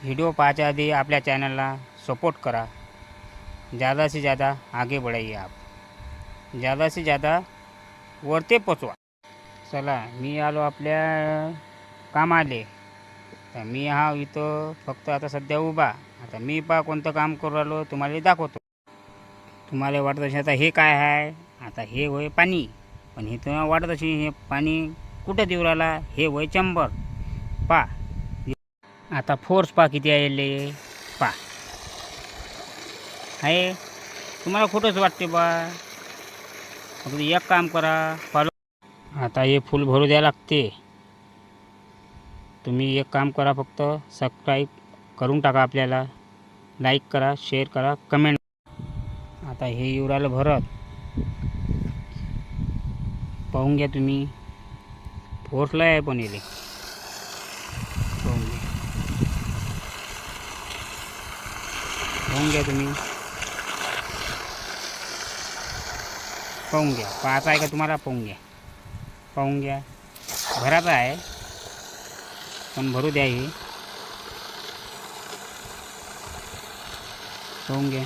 Video पाहायच्या आधी आपल्या चॅनलला सपोर्ट करा. ज़्यादा से ज़्यादा आगे बढ़ाइए आप. ज़्यादा से ज़्यादा वरते पोचवा. चला मी आलो आपल्या कामाले. तर मी हा इथं फक्त आता सध्या उभा. आता मी कोणतं काम करू राहिलो तुम्हाला दाखवतो. तुम्हाला वाटत असेल आता हे काय आहे. आता हे होय पाणी. पण हे तुम्हाला वाटत असेल हे पाणी कुठं देऊ राहिला. हे होय चंबर. आता फोर्स किती आहे आहे. तुम्हाला खोटंच वाटते फक्त एक काम करा फॉलो. आता हे फुल भरू द्या लागते. तुम्ही एक काम करा फक्त सबस्क्राईब करून टाका. आपल्याला लाईक करा, शेअर करा, कमेंट. आता हे येऊ राहिलं भरत. पाहून घ्या तुम्ही. फोर्सला आहे पण येले पाहून घ्या तुम्ही. पाहून घ्या. पाहायचं आहे का तुम्हाला. पाहून घ्या. भरायचं आहे पण भरू द्या. हे पाहून घ्या.